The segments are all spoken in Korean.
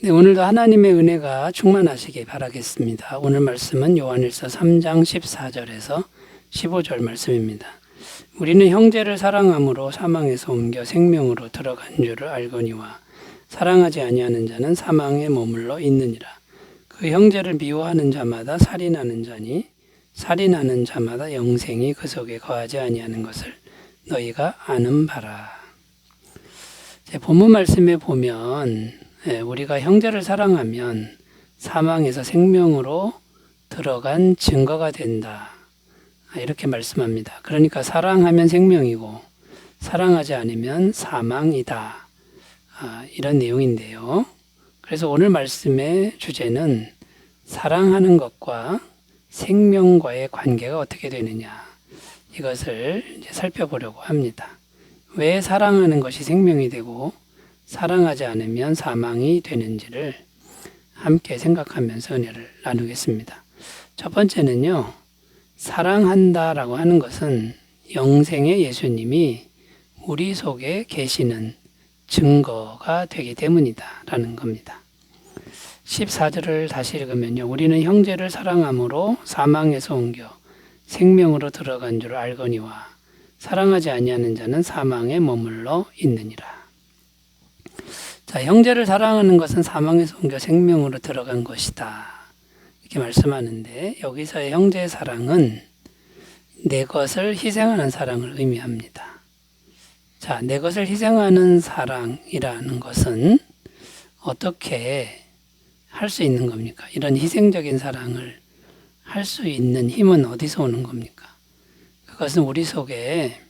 네, 오늘도 하나님의 은혜가 충만하시길 바라겠습니다. 오늘 말씀은 요한일서 3장 14절에서 15절 말씀입니다. 우리는 형제를 사랑함으로 사망에서 옮겨 생명으로 들어간 줄을 알거니와 사랑하지 아니하는 자는 사망에 머물러 있느니라. 그 형제를 미워하는 자마다 살인하는 자니 살인하는 자마다 영생이 그 속에 거하지 아니하는 것을 너희가 아는 바라. 본문 말씀에 보면 우리가 형제를 사랑하면 사망에서 생명으로 들어간 증거가 된다. 이렇게 말씀합니다. 그러니까 사랑하면 생명이고 사랑하지 않으면 사망이다. 이런 내용인데요. 그래서 오늘 말씀의 주제는 사랑하는 것과 생명과의 관계가 어떻게 되느냐. 이것을 이제 살펴보려고 합니다. 왜 사랑하는 것이 생명이 되고 사랑하지 않으면 사망이 되는지를 함께 생각하면서 은혜를 나누겠습니다. 첫 번째는요, 사랑한다라고 하는 것은 영생의 예수님이 우리 속에 계시는 증거가 되기 때문이다라는 겁니다. 14절을 다시 읽으면요, 우리는 형제를 사랑함으로 사망에서 옮겨 생명으로 들어간 줄 알거니와 사랑하지 아니하는 자는 사망에 머물러 있느니라. 자, 형제를 사랑하는 것은 사망에서 옮겨 생명으로 들어간 것이다. 이렇게 말씀하는데 여기서의 형제의 사랑은 내 것을 희생하는 사랑을 의미합니다. 자, 내 것을 희생하는 사랑이라는 것은 어떻게 할 수 있는 겁니까? 이런 희생적인 사랑을 할 수 있는 힘은 어디서 오는 겁니까? 그것은 우리 속에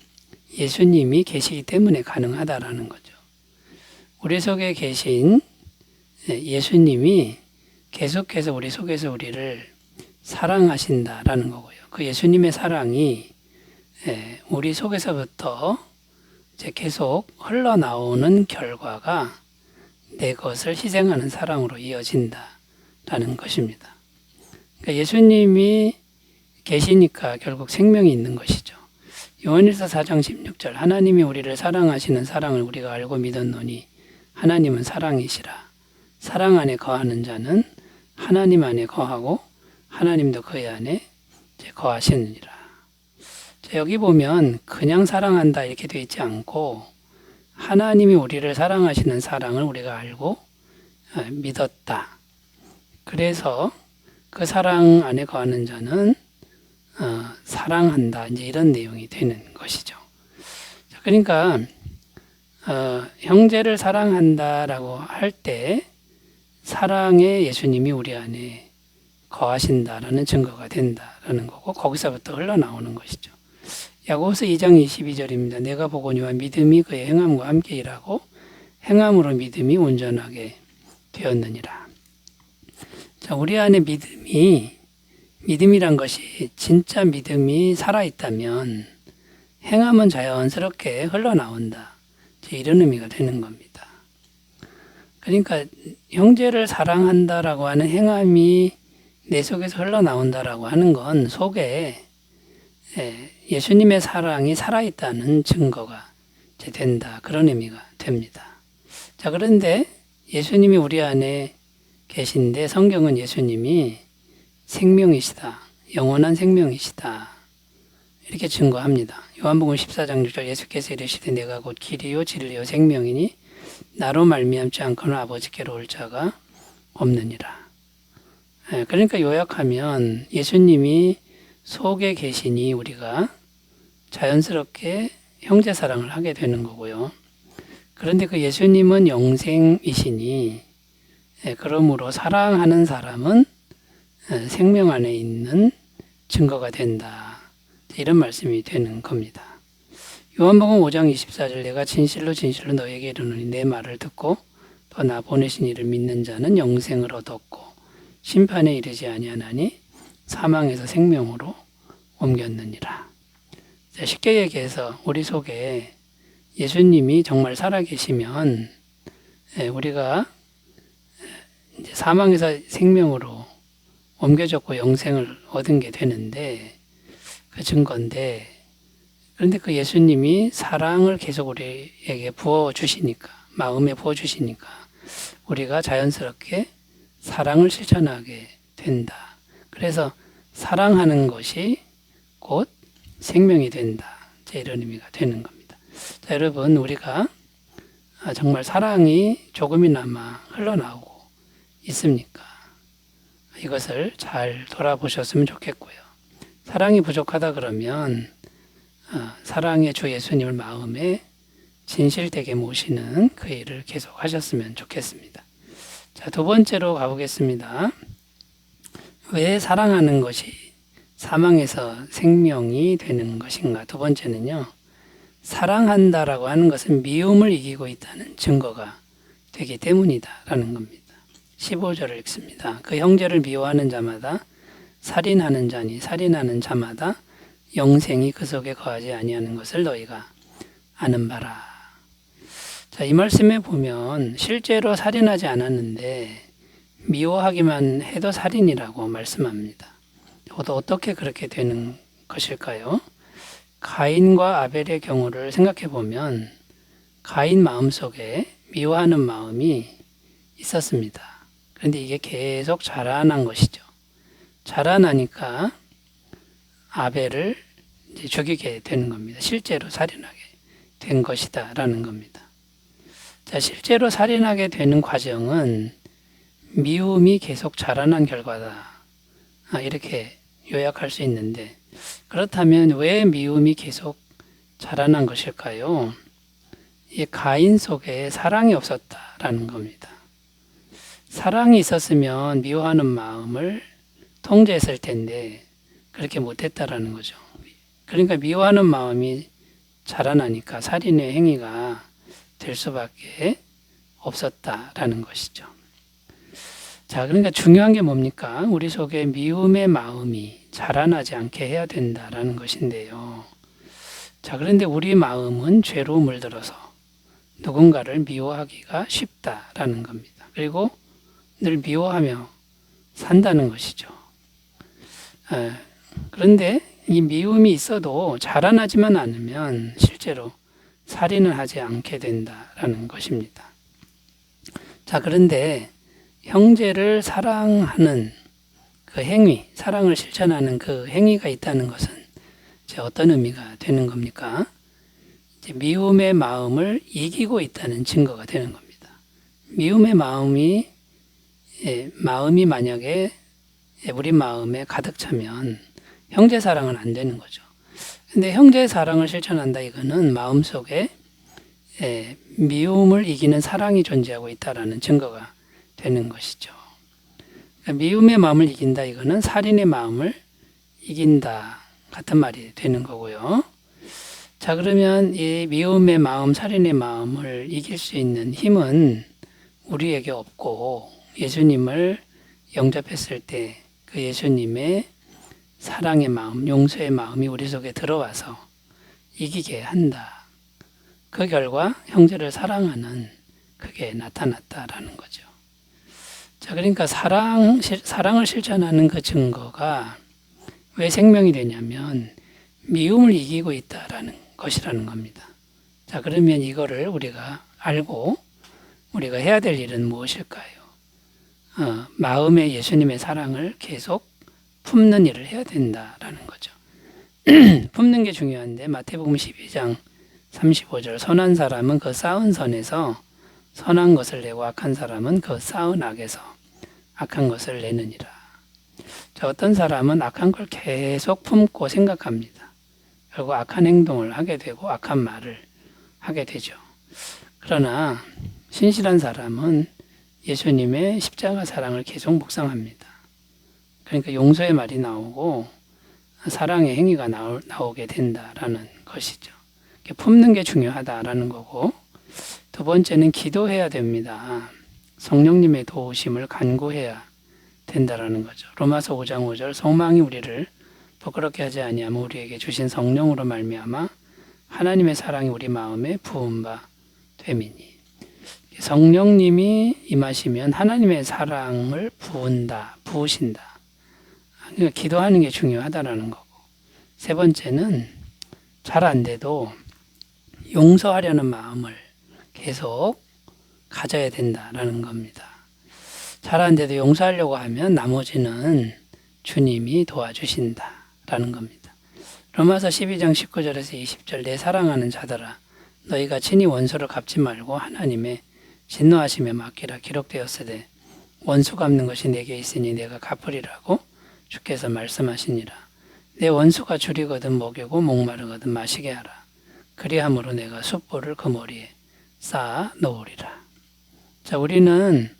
예수님이 계시기 때문에 가능하다라는 거죠. 우리 속에 계신 예수님이 계속해서 우리 속에서 우리를 사랑하신다라는 거고요. 그 예수님의 사랑이 우리 속에서부터 이제 계속 흘러나오는 결과가 내 것을 희생하는 사랑으로 이어진다라는 것입니다. 그러니까 예수님이 계시니까 결국 생명이 있는 것이죠. 요한일서 4장 16절 하나님이 우리를 사랑하시는 사랑을 우리가 알고 믿었노니 하나님은 사랑이시라. 사랑 안에 거하는 자는 하나님 안에 거하고 하나님도 그의 안에 거하시느니라. 자, 여기 보면 그냥 사랑한다 이렇게 되어 있지 않고 하나님이 우리를 사랑하시는 사랑을 우리가 알고 믿었다. 그래서 그 사랑 안에 거하는 자는 사랑한다. 이제 이런 내용이 되는 것이죠. 자, 그러니까 형제를 사랑한다라고 할 때 사랑의 예수님이 우리 안에 거하신다라는 증거가 된다라는 거고 거기서부터 흘러나오는 것이죠. 야고보서 2장 22절입니다. 내가 보거니와 믿음이 그의 행함과 함께 일하고 행함으로 믿음이 온전하게 되었느니라. 자, 우리 안에 믿음이란 것이 진짜 믿음이 살아있다면 행함은 자연스럽게 흘러나온다. 이런 의미가 되는 겁니다. 그러니까 형제를 사랑한다라고 하는 행함이 내 속에서 흘러나온다라고 하는 건 속에 예수님의 사랑이 살아있다는 증거가 된다. 그런 의미가 됩니다. 자, 그런데 예수님이 우리 안에 계신데 성경은 예수님이 생명이시다. 영원한 생명이시다. 이렇게 증거합니다. 요한복음 14장 6절 예수께서 이르시되 내가 곧 길이요 진리요 생명이니 나로 말미암지 않고는 아버지께로 올 자가 없느니라. 그러니까 요약하면 예수님이 속에 계시니 우리가 자연스럽게 형제 사랑을 하게 되는 거고요. 그런데 그 예수님은 영생이시니 그러므로 사랑하는 사람은 생명 안에 있는 증거가 된다. 이런 말씀이 되는 겁니다. 요한복음 5장 24절 내가 진실로 진실로 너에게 이르노니 내 말을 듣고 또 나 보내신 이를 믿는 자는 영생을 얻었고 심판에 이르지 아니하나니 사망에서 생명으로 옮겼느니라. 쉽게 얘기해서 우리 속에 예수님이 정말 살아계시면 우리가 이제 사망에서 생명으로 옮겨졌고 영생을 얻은 게 되는데 그 증거인데 그런데 그 예수님이 사랑을 계속 우리에게 부어주시니까 마음에 부어주시니까 우리가 자연스럽게 사랑을 실천하게 된다. 그래서 사랑하는 것이 곧 생명이 된다. 이런 의미가 되는 겁니다. 자, 여러분, 우리가 정말 사랑이 조금이나마 흘러나오고 있습니까? 이것을 잘 돌아보셨으면 좋겠고요. 사랑이 부족하다 그러면 사랑의 주 예수님을 마음에 진실되게 모시는 그 일을 계속 하셨으면 좋겠습니다. 자, 두 번째로 가보겠습니다. 왜 사랑하는 것이 사망에서 생명이 되는 것인가? 두 번째는요. 사랑한다라고 하는 것은 미움을 이기고 있다는 증거가 되기 때문이다라는 겁니다. 15절을 읽습니다. 그 형제를 미워하는 자마다 살인하는 자니 살인하는 자마다 영생이 그 속에 거하지 아니하는 것을 너희가 아는 바라. 자, 이 말씀에 보면 실제로 살인하지 않았는데 미워하기만 해도 살인이라고 말씀합니다. 어떻게 그렇게 되는 것일까요? 가인과 아벨의 경우를 생각해 보면 가인 마음속에 미워하는 마음이 있었습니다. 그런데 이게 계속 자라난 것이죠. 자라나니까 아벨을 이제 죽이게 되는 겁니다. 실제로 살인하게 된 것이다 라는 겁니다. 자, 실제로 살인하게 되는 과정은 미움이 계속 자라난 결과다. 이렇게 요약할 수 있는데, 그렇다면 왜 미움이 계속 자라난 것일까요? 이 가인 속에 사랑이 없었다라는 겁니다. 사랑이 있었으면 미워하는 마음을 통제했을 텐데 그렇게 못했다라는 거죠. 그러니까 미워하는 마음이 자라나니까 살인의 행위가 될 수밖에 없었다라는 것이죠. 자, 그러니까 중요한 게 뭡니까? 우리 속에 미움의 마음이 자라나지 않게 해야 된다라는 것인데요. 자, 그런데 우리 마음은 죄로 물들어서 누군가를 미워하기가 쉽다라는 겁니다. 그리고 늘 미워하며 산다는 것이죠. 그런데 이 미움이 있어도 자라나지만 않으면 실제로 살인을 하지 않게 된다라는 것입니다. 자, 그런데 형제를 사랑하는 그 행위, 사랑을 실천하는 그 행위가 있다는 것은 이제 어떤 의미가 되는 겁니까? 이제 미움의 마음을 이기고 있다는 증거가 되는 겁니다. 미움의 마음이 만약에 우리 마음에 가득 차면 형제 사랑은 안 되는 거죠. 근데 형제 사랑을 실천한다 이거는 마음속에 미움을 이기는 사랑이 존재하고 있다라는 증거가 되는 것이죠. 그러니까 미움의 마음을 이긴다 이거는 살인의 마음을 이긴다 같은 말이 되는 거고요. 자, 그러면 이 미움의 마음, 살인의 마음을 이길 수 있는 힘은 우리에게 없고 예수님을 영접했을 때 그 예수님의 사랑의 마음, 용서의 마음이 우리 속에 들어와서 이기게 한다. 그 결과 형제를 사랑하는 그게 나타났다라는 거죠. 자, 그러니까 사랑을 실천하는 그 증거가 왜 생명이 되냐면 미움을 이기고 있다라는 것이라는 겁니다. 자, 그러면 이거를 우리가 알고 우리가 해야 될 일은 무엇일까요? 마음에 예수님의 사랑을 계속 품는 일을 해야 된다라는 거죠. 품는 게 중요한데 마태복음 12장 35절 선한 사람은 그 쌓은 선에서 선한 것을 내고 악한 사람은 그 쌓은 악에서 악한 것을 내느니라. 자, 어떤 사람은 악한 걸 계속 품고 생각합니다. 결국 악한 행동을 하게 되고 악한 말을 하게 되죠. 그러나 신실한 사람은 예수님의 십자가 사랑을 계속 묵상합니다. 그러니까 용서의 말이 나오고 사랑의 행위가 나오게 된다라는 것이죠. 품는 게 중요하다라는 거고, 두 번째는 기도해야 됩니다. 성령님의 도우심을 간구해야 된다라는 거죠. 로마서 5장 5절 소망이 우리를 부끄럽게 하지 아니하며 우리에게 주신 성령으로 말미암아 하나님의 사랑이 우리 마음에 부은 바 됨이니. 성령님이 임하시면 하나님의 사랑을 부으신다. 그러니까 기도하는 게 중요하다라는 거고, 세 번째는 잘 안 돼도 용서하려는 마음을 계속 가져야 된다라는 겁니다. 잘하는데도 용서하려고 하면 나머지는 주님이 도와주신다라는 겁니다. 로마서 12장 19절에서 20절 내 사랑하는 자들아 너희가 친히 원수를 갚지 말고 하나님의 진노하심에 맡기라 기록되었으되 원수 갚는 것이 내게 있으니 내가 갚으리라고 주께서 말씀하시니라. 내 원수가 줄이거든 먹이고 목마르거든 마시게 하라. 그리함으로 내가 숯불을 그 머리에 쌓아 놓으리라. 자, 우리는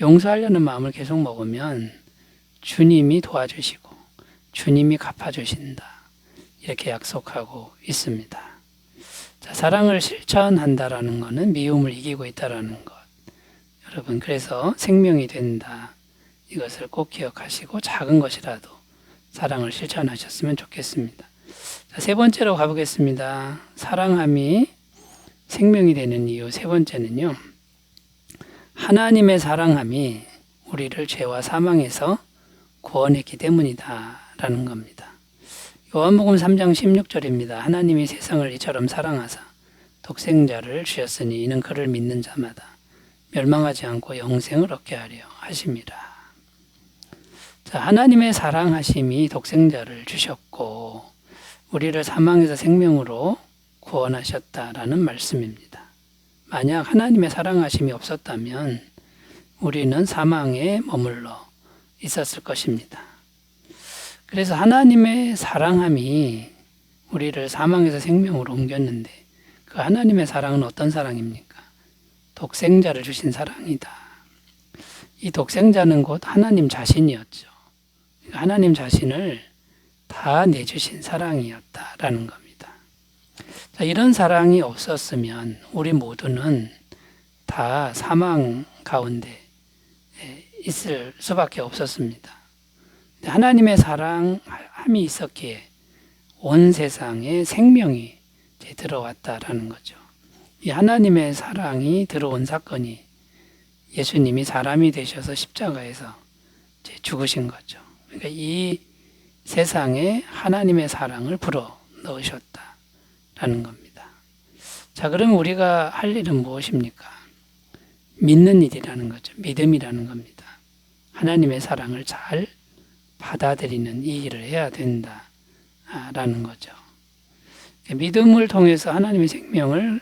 용서하려는 마음을 계속 먹으면 주님이 도와주시고 주님이 갚아주신다. 이렇게 약속하고 있습니다. 자, 사랑을 실천한다라는 것은 미움을 이기고 있다라는 것. 여러분, 그래서 생명이 된다. 이것을 꼭 기억하시고 작은 것이라도 사랑을 실천하셨으면 좋겠습니다. 자, 세 번째로 가보겠습니다. 사랑함이 생명이 되는 이유 세 번째는요. 하나님의 사랑함이 우리를 죄와 사망에서 구원했기 때문이다 라는 겁니다. 요한복음 3장 16절입니다. 하나님이 세상을 이처럼 사랑하사 독생자를 주셨으니 이는 그를 믿는 자마다 멸망하지 않고 영생을 얻게 하려 하심이라. 자, 하나님의 사랑하심이 독생자를 주셨고 우리를 사망에서 생명으로 구원하셨다라는 말씀입니다. 만약 하나님의 사랑하심이 없었다면 우리는 사망에 머물러 있었을 것입니다. 그래서 하나님의 사랑함이 우리를 사망에서 생명으로 옮겼는데 그 하나님의 사랑은 어떤 사랑입니까? 독생자를 주신 사랑이다. 이 독생자는 곧 하나님 자신이었죠. 하나님 자신을 다 내주신 사랑이었다라는 겁니다. 자, 이런 사랑이 없었으면 우리 모두는 다 사망 가운데 있을 수밖에 없었습니다. 하나님의 사랑함이 있었기에 온 세상에 생명이 들어왔다라는 거죠. 이 하나님의 사랑이 들어온 사건이 예수님이 사람이 되셔서 십자가에서 죽으신 거죠. 그러니까 이 세상에 하나님의 사랑을 불어 넣으셨다라는 겁니다. 자, 그러면 우리가 할 일은 무엇입니까? 믿는 일이라는 거죠. 믿음이라는 겁니다. 하나님의 사랑을 잘 받아들이는 이 일을 해야 된다라는 거죠. 믿음을 통해서 하나님의 생명을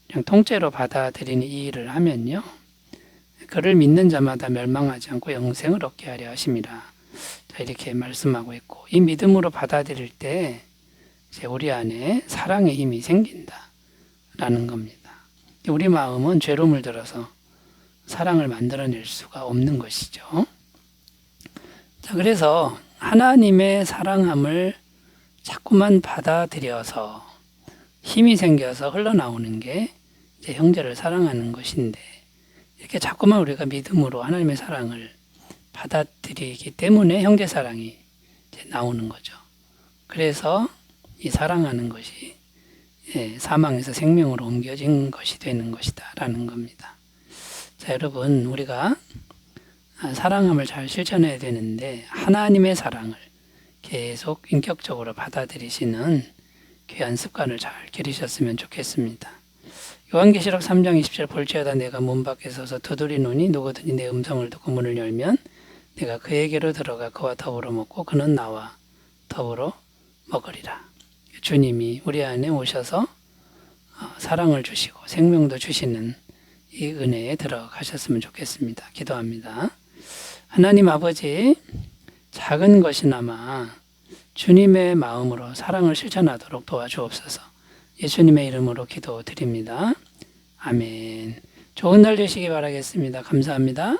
그냥 통째로 받아들이는 이 일을 하면요. 그를 믿는 자마다 멸망하지 않고 영생을 얻게 하려 하심이라. 자, 이렇게 말씀하고 있고 이 믿음으로 받아들일 때 이제 우리 안에 사랑의 힘이 생긴다라는 겁니다. 우리 마음은 죄로 물들어서 사랑을 만들어낼 수가 없는 것이죠. 자, 그래서 하나님의 사랑함을 자꾸만 받아들여서 힘이 생겨서 흘러나오는 게 이제 형제를 사랑하는 것인데 이렇게 자꾸만 우리가 믿음으로 하나님의 사랑을 받아들이기 때문에 형제 사랑이 이제 나오는 거죠. 그래서 이 사랑하는 것이 사망에서 생명으로 옮겨진 것이 되는 것이다라는 겁니다. 자, 여러분, 우리가 사랑함을 잘 실천해야 되는데 하나님의 사랑을 계속 인격적으로 받아들이시는 귀한 습관을 잘 기르셨으면 좋겠습니다. 요한계시록 3장 20절 볼지어다 내가 문 밖에 서서 두드리노니 누구든지 내 음성을 듣고 문을 열면 내가 그에게로 들어가 그와 더불어 먹고 그는 나와 더불어 먹으리라. 주님이 우리 안에 오셔서 사랑을 주시고 생명도 주시는 이 은혜에 들어가셨으면 좋겠습니다. 기도합니다. 하나님 아버지, 작은 것이나마 주님의 마음으로 사랑을 실천하도록 도와주옵소서. 예수님의 이름으로 기도드립니다. 아멘. 좋은 날 되시기 바라겠습니다. 감사합니다.